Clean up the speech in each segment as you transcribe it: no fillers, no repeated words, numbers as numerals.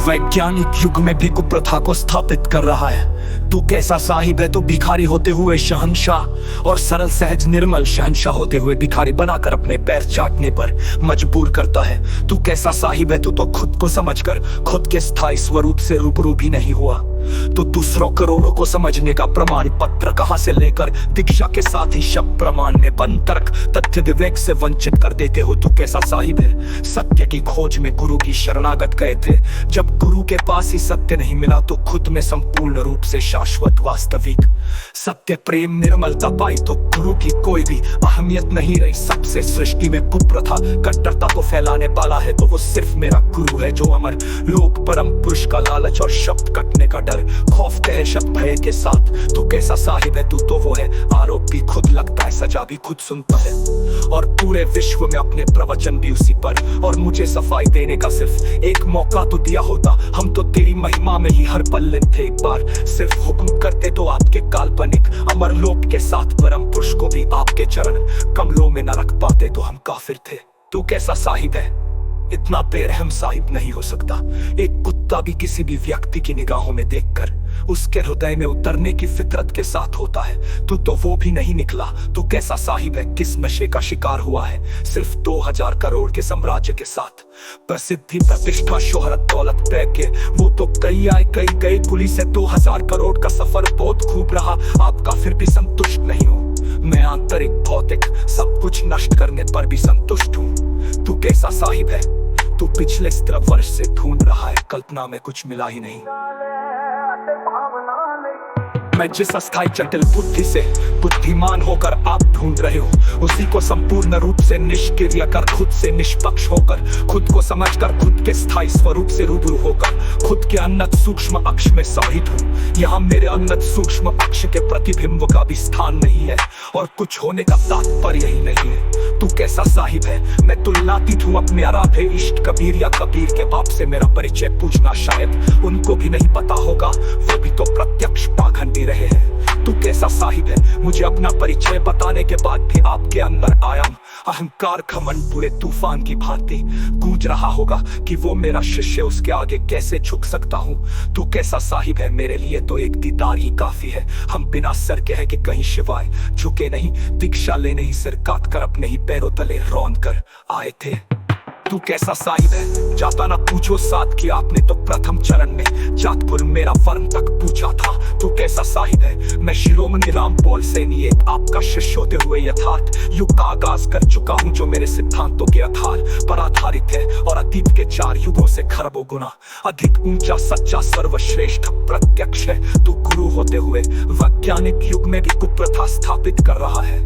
वैज्ञानिक युग में भी कुप्रथा को स्थापित कर रहा है। तू कैसा साहिब है? तो भिखारी होते हुए शहंशाह और सरल सहज निर्मल शहंशाह होते हुए भिखारी बनाकर अपने पैर चाटने पर मजबूर करता है। तू कैसा साहिब है? तू तो खुद को समझकर खुद के स्थायी स्वरूप से रूबरू भी नहीं हुआ। तो दूसरों करोड़ों को समझने का प्रमाण पत्र कहां से लेकर दीक्षा के साथ ही शब्द प्रमाण में बंद तर्क तथ्य विवेक से वंचित कर देते हो। तू कैसा साहिब है? सत्य की खोज में गुरु की शरणागत गए थे। जब गुरु के पास ही सत्य नहीं मिला तो खुद में संपूर्ण रूप से शाश्वत वास्तविक सत्य प्रेम निर्मलता पाई तो गुरु की कोई भी अहमियत नहीं रही। सबसे सृष्टि में कुप्रथा कट्टरता को फैलाने वाला है तो वो सिर्फ मेरा गुरु है, जो अमर लोक परम पुरुष का लालच और शब्द कटने का डर खौफ दहशत भय के साथ। तू कैसा साहिब है? तू तो वो है आरोप भी खुद लगता है, सजा भी खुद सुनता है, और पूरे विश्व में अपने प्रवचन भी उसी पर। और मुझे सफाई देने का सिर्फ एक मौका तो दिया होता, हम तो तेरी महिमा में ही हर पल थे। एक बार सिर्फ हुक्म करते तो आपके काल्पनिक अमर लोक के साथ परम पुरुष को भी आपके चरण कमलों में न रख पाते तो हम काफिर थे। तू कैसा साहिब है? इतना बेरहम साहिब नहीं हो सकता। एक कुत्ता भी किसी भी व्यक्ति की निगाहों में देखकर उसके हृदय में उतरने की फितरत के साथ होता है। तू तो वो भी नहीं निकला। तू कैसा साहिब है? किस नशे का शिकार हुआ है? सिर्फ 2000 करोड़ के साम्राज्य के साथ प्रसिद्धि प्रतिष्ठा शोहरत दौलत पैके वो तो कई आए कई गए। पुलिस से 2000 करोड़ का सफर बहुत खूब रहा, आपका फिर भी संतुष्ट नहीं हो। मैं आंतरिक भौतिक सब कुछ नष्ट करने पर भी संतुष्ट हूँ। तू कैसा साहिब है? तू पिछले 17 वर्ष से ढूंढ रहा है, कल्पना में कुछ मिला ही नहीं। मैं जिस अस्थायी जटिल बुद्धि से बुद्धिमान होकर आप ढूंढ रहे हो, उसी को संपूर्ण रूप से निष्क्रिय कर खुद से निष्पक्ष होकर, खुद को समझकर खुद के स्थायी स्वरूप से रूबरू होकर, खुद के उन्नत सूक्ष्म अक्ष में साहित हूँ। यहाँ मेरे उन्नत सूक्ष्म अक्ष के प्रतिबिंब का भी स्थान नहीं है और कुछ होने का तात्पर्य ही नहीं है। तू कैसा साहिब है? मैं तुलनातीत हूँ अपने आराध्य इष्ट कबीर या कबीर के बाप से। मेरा परिचय पूछना शायद उनको भी नहीं पता होगा, वो भी तो प्रत्यक्ष पाखंडी रहे हैं। तू कैसा साहिब है? मुझे अपना परिचय बताने के बाद भी आपके अंदर आयाम अहंकार घमंड पूरे तूफान की भांति गूंज रहा होगा कि वो मेरा शिष्य, उसके आगे कैसे झुक सकता हूँ। तू कैसा साहिब है? मेरे लिए तो एक दीदार ही काफी है। हम बिना सर के है कि कहीं शिवाय झुके नहीं, दीक्षा लेने ही सिर काट कर अपने ही पैरों तले रौंद कर आए थे। तू कैसा साहिब है? जाता ना पूछो साथ कि आपने तो प्रथम चरण में जातपुर मेरा वर्ण तक पूछा था। तू कैसा साहिब है? मैं शिरोमणि रामपाल सैनी एक आपका शिष्य होते हुए यथार्थ युग का आगाज कर चुका हूँ, जो मेरे सिद्धांतों के आधार पर आधारित है और अतीत के 4 युगों से खरबों गुना अधिक ऊंचा सच्चा सर्वश्रेष्ठ प्रत्यक्ष है। तू गुरु होते हुए वैज्ञानिक युग में भी कुप्रथा स्थापित कर रहा है।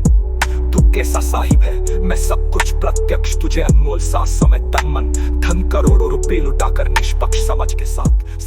तू कैसा साहिब है? मैं सब कुछ प्रत्यक्ष तुझे अनमोल सांस समय तन मन धन करोड़ों रुपए लुटाकर निष्पक्ष समझ के साथ